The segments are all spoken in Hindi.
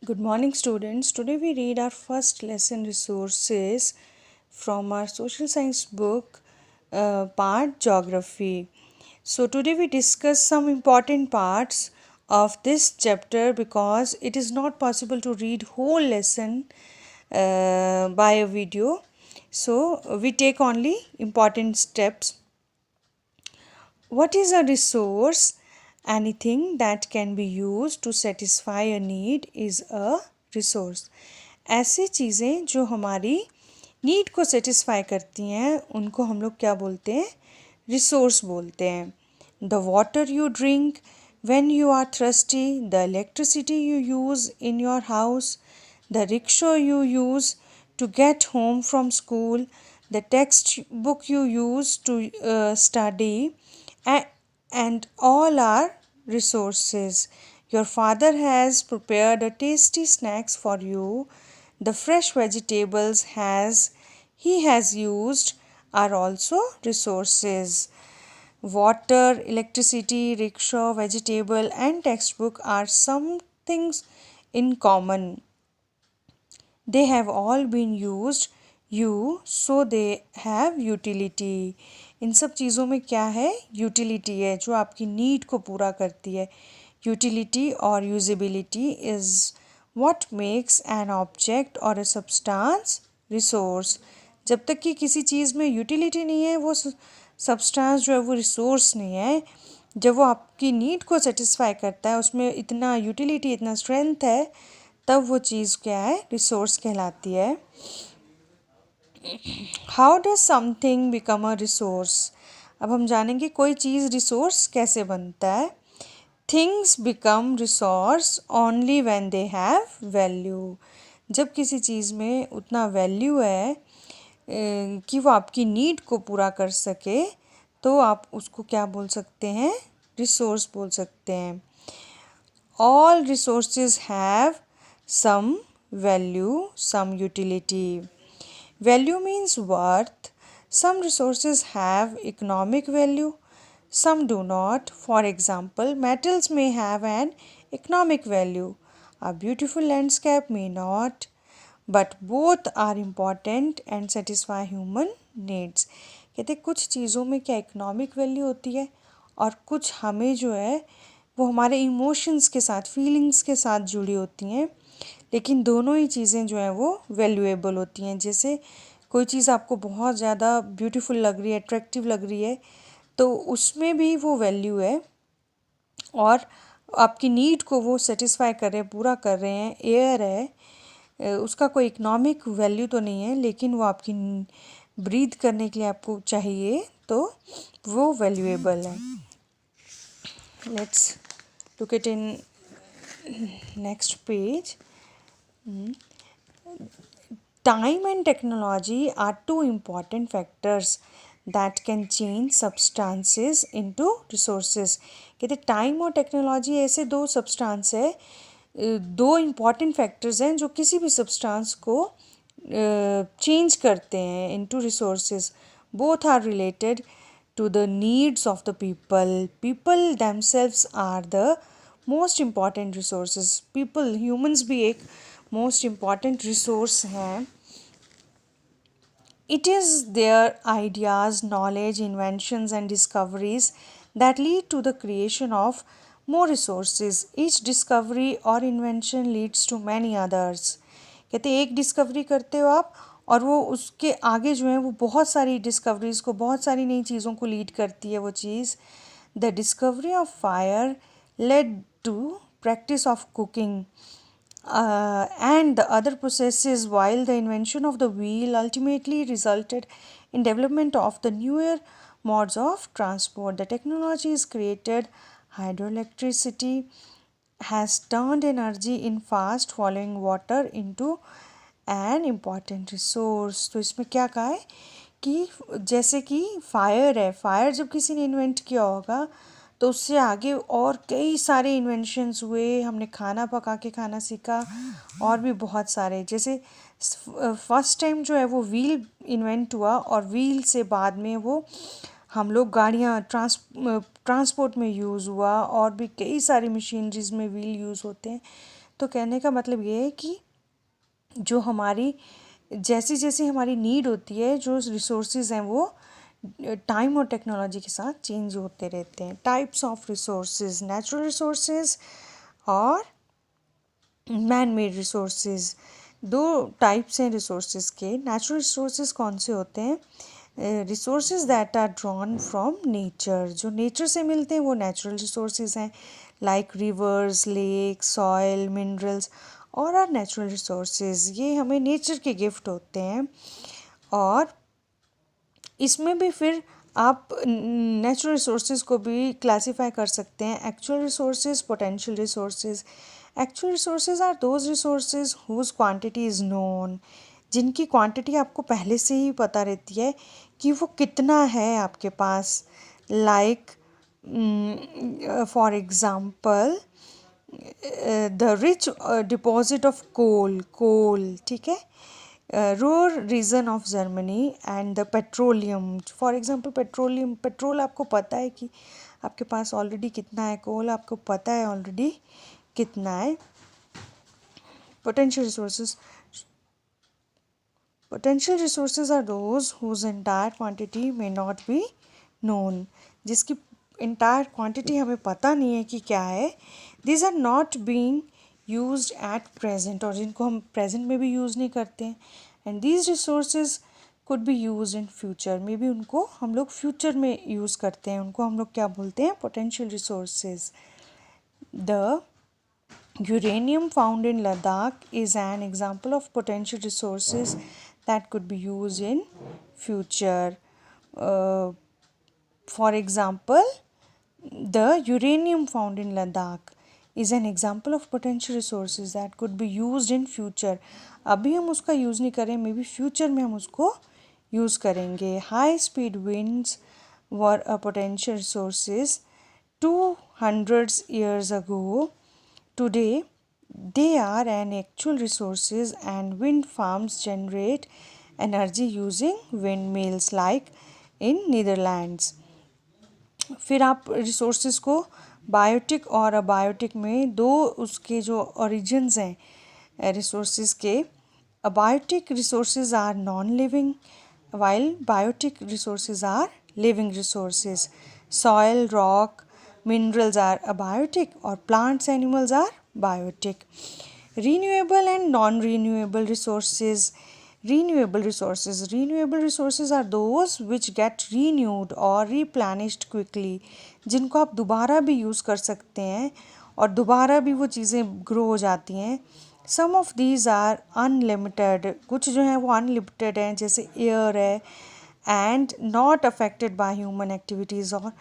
Good morning, students. Today we read our first lesson resources from our social science book, part Geography. So, today we discuss some important parts of this chapter because it is not possible to read whole lesson by a video. So, we take only important steps. What is a resource? Anything that can be used to satisfy a need is a resource. ऐसी चीज़ें जो हमारी नीड को सेटिस्फाई करती हैं उनको हम लोग क्या बोलते हैं? रिसोर्स बोलते हैं. The water you drink when you are thirsty, the electricity you use in your house, the rickshaw you use to get home from school, the textbook you use to study, and all are resources. Your father has prepared a tasty snacks for you. The fresh vegetables he has used are also resources. Water, electricity, rickshaw, vegetable and textbook are some things in common. They have all been used so they have utility. इन सब चीज़ों में क्या है? यूटिलिटी है जो आपकी नीड को पूरा करती है. यूटिलिटी और usability is what makes an object or a substance resource. जब तक कि किसी चीज़ में यूटिलिटी नहीं है वो सब्सटेंस जो है वो रिसोर्स नहीं है. जब वो आपकी नीड को सेटिस्फाई करता है उसमें इतना यूटिलिटी इतना स्ट्रेंथ है तब वो चीज़ क्या है? रिसोर्स कहलाती है. How does something become a resource. अब हम जानेंगे कोई चीज़ रिसोर्स कैसे बनता है. Things become resource only when they have value. जब किसी चीज़ में उतना वैल्यू है कि वो आपकी नीड को पूरा कर सके तो आप उसको क्या बोल सकते हैं? रिसोर्स बोल सकते हैं. All resources have some value, some utility. Value means worth. Some resources have economic value, some do not. For example, metals may have an economic value. A beautiful landscape may not, but both are important and satisfy human needs. कहते कुछ चीज़ों में क्या इकोनॉमिक वैल्यू होती है और कुछ हमें जो है वो हमारे इमोशंस के साथ फीलिंग्स के साथ जुड़ी होती हैं. लेकिन दोनों ही चीज़ें जो हैं वो वैल्यूएबल होती हैं. जैसे कोई चीज़ आपको बहुत ज़्यादा ब्यूटीफुल लग रही है, अट्रैक्टिव लग रही है तो उसमें भी वो वैल्यू है और आपकी नीड को वो सेटिस्फाई कर रहे हैं, पूरा कर रहे हैं. एयर है उसका कोई इकोनॉमिक वैल्यू तो नहीं है लेकिन वो आपकी ब्रीथ करने के लिए आपको चाहिए तो वो वैल्यूएबल है. Let's look it in next page. Time and technology are two important factors that can change substances into resources. कहते टाइम और टेक्नोलॉजी ऐसे दो सब्सटेंस है, दो इम्पॉर्टेंट फैक्टर्स हैं जो किसी भी सब्सटेंस को चेंज करते हैं into resources. Both are related to the needs of the people. People themselves are the most important resources. People, humans भी एक most important resource हैं. It is their ideas, knowledge, inventions and discoveries that lead to the creation of more resources. Each discovery or invention leads to many others. कहते एक डिस्कवरी करते हो आप और वो उसके आगे जो है वो बहुत सारी डिस्कवरीज़ को, बहुत सारी नई चीज़ों को लीड करती है वो चीज़. The discovery of fire led to practice of cooking and the other processes, while the invention of the wheel ultimately resulted in development of the newer modes of transport. The technology is created. Hydroelectricity has turned energy in fast flowing water into an important resource. तो इसमें क्या कहा है कि जैसे कि फायर है, फायर जब किसी ने इन्वेंट किया होगा तो उससे आगे और कई सारे इन्वेंशंस हुए. हमने खाना पका के खाना सीखा और भी बहुत सारे. जैसे फर्स्ट टाइम जो है वो व्हील इन्वेंट हुआ और व्हील से बाद में वो हम लोग गाड़ियाँ ट्रांसपोर्ट में यूज़ हुआ और भी कई सारी मशीनरीज में व्हील यूज़ होते हैं. तो कहने का मतलब ये है कि जो हमारी जैसी जैसी हमारी नीड होती है, जो रिसोर्सेज हैं वो टाइम और टेक्नोलॉजी के साथ चेंज होते रहते हैं. Types of resources, natural resources और मैन मेड रिसोर्सेज. दो टाइप्स हैं रिसोर्सेज के. नेचुरल रिसोर्सेज कौन से होते हैं? Resources that are drawn from nature. जो नेचर से मिलते हैं वो नेचुरल रिसोर्सेज हैं, like rivers, lake, soil, minerals और आर नेचुरल रिसोर्सेज. ये हमें नेचर के गिफ्ट होते हैं. और इसमें भी फिर आप नेचुरल रिसोर्सेज को भी क्लासीफाई कर सकते हैं. Actual resources, potential resources. Actual resources are those resources whose quantity is known. जिनकी क्वांटिटी आपको पहले से ही पता रहती है कि वो कितना है आपके पास. Like for example the rich deposit of coal, ठीक है, rural region of Germany and the petroleum. For example petrol आपको पता है कि आपके पास ऑलरेडी कितना है, कोल आपको पता है ऑलरेडी कितना है. Potential resources are those whose entire quantity may not be known. जिसकी entire quantity हमें पता नहीं है कि क्या है. These are not being used at present, और जिनको हम present में भी use नहीं करते हैं. And these resources could be used in future. May be उनको हम लोग future में use करते हैं. उनको हम लोग क्या बोलते हैं? Potential resources. The uranium found in Ladakh is an example of potential resources that could be used in future. For example, the uranium found in Ladakh is an example of potential resources that could be used in future. अभी हम उसका यूज़ नहीं करें, मे बी फ्यूचर में हम उसको यूज़ करेंगे. High speed winds were a potential resources 200 years ago. Today, they are an actual resources, and wind farms generate energy using windmills like in Netherlands. फिर आप रिसोर्सेज को बायोटिक और अबायोटिक में दो उसके जो ओरिजिन्स हैं रिसोर्सेज के. Abiotic resources are non living while biotic resources are living resources. Soil, rock, minerals are abiotic, or plants, animals are biotic. Renewable and non-renewable resources. Renewable resources are those which get renewed or replenished quickly. जिनको आप दोबारा भी यूज़ कर सकते हैं और दोबारा भी वो चीज़ें ग्रो हो जाती हैं. सम ऑफ दीज आर अनलिमिटेड. कुछ जो हैं वो अनलिमिटेड हैं, जैसे एयर है, and not affected by human activities. और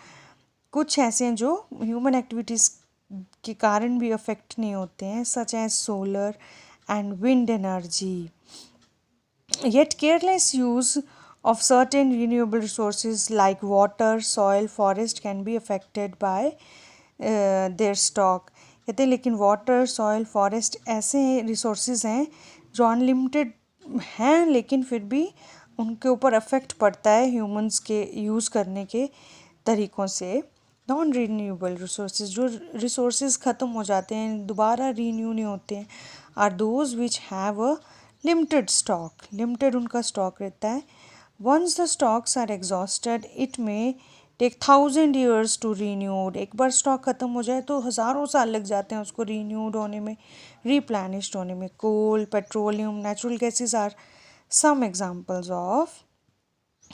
कुछ ऐसे हैं जो ह्यूमन एक्टिविटीज़ के कारण भी अफेक्ट नहीं होते हैं, such as solar and wind energy. Yet careless use of certain renewable resources like water, soil, forest can be affected by their stock. कहते हैं लेकिन वाटर, सॉयल, फॉरेस्ट ऐसे रिसोर्सेज हैं जो अनलिमिटेड हैं, लेकिन फिर भी उनके ऊपर अफेक्ट पड़ता है ह्यूमंस के यूज़ करने के तरीक़ों से. नॉन रीन्यूएबल रिसोर्सेज, जो रिसोर्सेज ख़त्म हो जाते हैं, दोबारा रीन्यू नहीं होते हैं, are those which have a limited stock. Limited उनका स्टॉक रहता है. Once the stocks are exhausted it may take 1000 years to renewed. एक बार स्टॉक ख़त्म हो जाए तो हज़ारों साल लग जाते हैं उसको रीन्यूड होने में, रिप्लेनिश्ड होने में. Coal, petroleum, natural gases are some examples of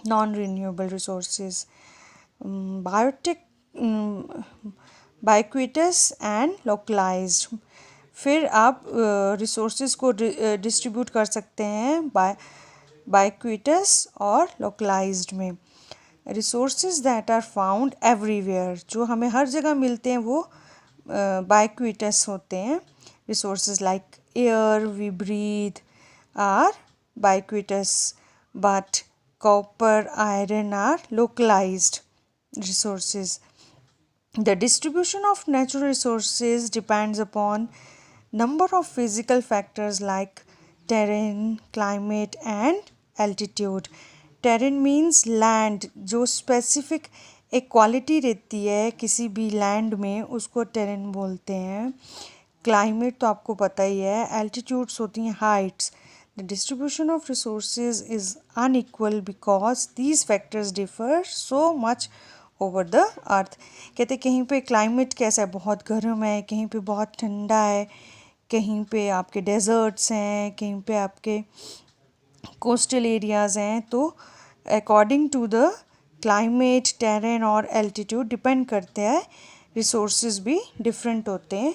non renewable resources. Biotic, ubiquitous and localised. फिर आप रिसोर्सेज को डिस्ट्रीब्यूट कर सकते हैं बाइक्विटस और लोकलाइज्ड में. Resources that are found everywhere, जो हमें हर जगह मिलते हैं वो बाइक्विटस होते हैं. Resources like air we breathe are ubiquitous, but copper, iron are localised resources. The distribution of natural resources depends upon number of physical factors like terrain, climate and altitude. Terrain means land. जो specific एक quality रहती है किसी भी land में उसको terrain बोलते हैं. क्लाइमेट तो आपको पता ही है, एल्टीट्यूड्स होती हैं Heights. The distribution of resources is unequal because these factors differ so much over the earth. कहते कहीं पे क्लाइमेट कैसा है, बहुत गर्म है, कहीं पे बहुत ठंडा है, कहीं पे आपके डेजर्ट्स हैं, कहीं पे आपके कोस्टल एरियाज़ हैं। तो according to the climate, terrain और एल्टीट्यूड डिपेंड करते हैं, रिसोर्सेज भी डिफरेंट होते हैं।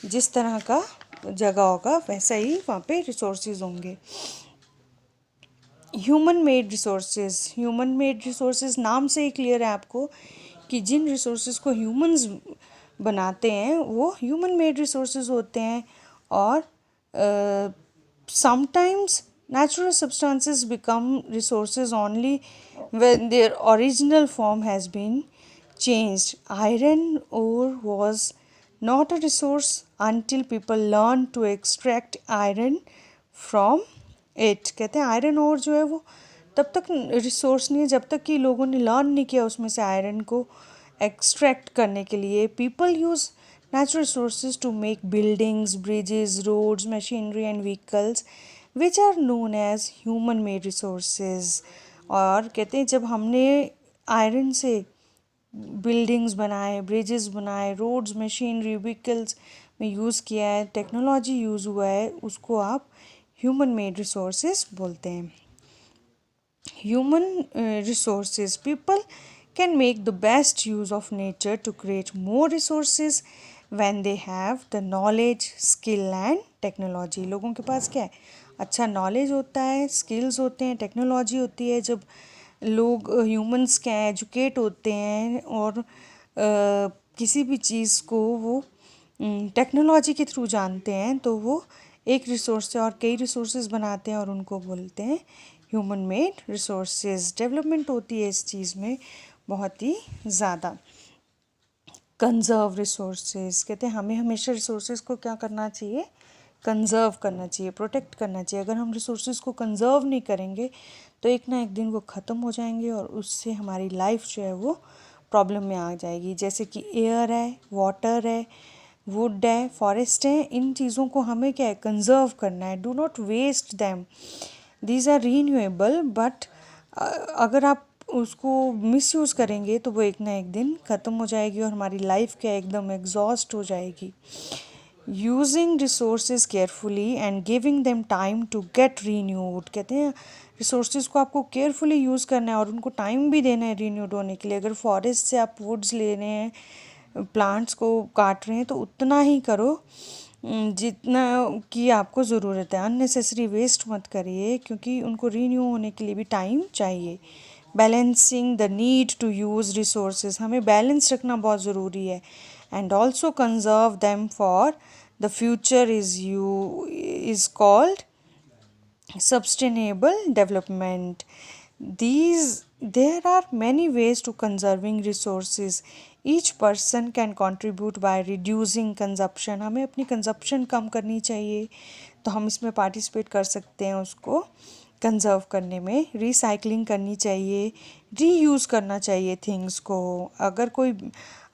जिस तरह का जगह होगा वैसा ही वहाँ पे रिसोर्सेज होंगे। ह्यूमन मेड रिसोर्सेज नाम से ही क्लियर है आपको कि जिन रिसोर्सेज को ह्यूमंस बनाते हैं वो ह्यूमन मेड रिसोर्सेज होते हैं। और sometimes natural substances become resources only when their original form has been changed. Iron ore was not a resource until people learned to extract iron from it. कहते हैं आयरन ओर जो है वो तब तक रिसोर्स नहीं है जब तक कि लोगों ने लर्न नहीं किया उसमें से आयरन को एक्सट्रैक्ट करने के लिए। People use natural resources to make buildings, bridges, roads, machinery and vehicles which are known as human made resources। और कहते हैं जब हमने आयरन से बिल्डिंग्स बनाए, ब्रिजेस बनाए, रोड्स, मशीनरी, व्हीकल्स में यूज़ किया है, टेक्नोलॉजी यूज़ हुआ है, उसको आप ह्यूमन मेड रिसोर्सेज बोलते हैं। Human resources, people can make the best use of nature to create more resources when they have the knowledge, skill and technology। लोगों के पास क्या है, अच्छा नॉलेज होता है, स्किल्स होते हैं, टेक्नोलॉजी होती है। जब लोग ह्यूमंस क्या है एजुकेट होते हैं और किसी भी चीज़ को वो टेक्नोलॉजी के थ्रू जानते हैं तो वो एक रिसोर्स से और कई रिसोर्सेज बनाते हैं और उनको बोलते हैं ह्यूमन मेड रिसोर्सेज। डेवलपमेंट होती है इस चीज़ में बहुत ही ज़्यादा। कंजर्व रिसोर्सेज, कहते हैं हमें हमेशा रिसोर्सेज को क्या करना चाहिए, कंजर्व करना चाहिए, प्रोटेक्ट करना चाहिए। अगर हम रिसोर्सेज को कंजर्व नहीं करेंगे तो एक ना एक दिन वो ख़त्म हो जाएंगे और उससे हमारी लाइफ जो है वो प्रॉब्लम में आ जाएगी। जैसे कि एयर है, वाटर है, वुड है, फॉरेस्ट है, इन चीज़ों को हमें क्या है कंजर्व करना है। Do not waste them, these are renewable, but अगर आप उसको मिसयूज़ करेंगे तो वो एक ना एक दिन ख़त्म हो जाएगी और हमारी लाइफ क्या एकदम एग्जॉस्ट हो जाएगी। Using resources carefully and giving them time to get renewed, कहते हैं रिसोर्सेज को आपको केयरफुली यूज़ करना है और उनको टाइम भी देना है रीन्यूड होने के लिए। अगर फॉरेस्ट से आप वुड्स ले रहे हैं, प्लांट्स को काट रहे हैं तो उतना ही करो जितना कि आपको ज़रूरत है। अननेसेसरी वेस्ट मत करिए क्योंकि उनको रीन्यू होने के लिए भी टाइम चाहिए। Balancing the need to use resources, हमें बैलेंस रखना बहुत ज़रूरी है। And also conserve them for the future is called sustainable development. There are many ways to conserving resources. Each person can contribute by reducing consumption। हमें अपनी कंजप्शन कम करनी चाहिए तो हम इसमें पार्टिसिपेट कर सकते हैं उसको कंजर्व करने में। रिसाइकलिंग करनी चाहिए, रीयूज़ करना चाहिए थिंग्स को। अगर कोई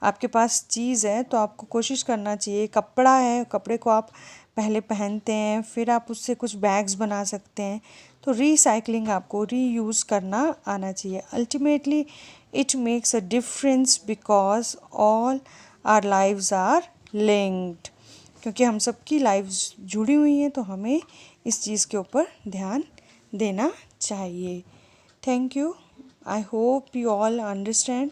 आपके पास चीज़ है तो आपको कोशिश करना चाहिए, कपड़ा है, कपड़े को आप पहले पहनते हैं फिर आप उससे कुछ बैग्स बना सकते हैं, तो रिसाइकलिंग आपको रीयूज़ करना आना चाहिए। Ultimately it makes a difference because all our lives are linked, क्योंकि हम सबकी लाइव्स जुड़ी हुई हैं तो हमें इस चीज़ के ऊपर ध्यान देना चाहिए। Thank you, I hope you all understand.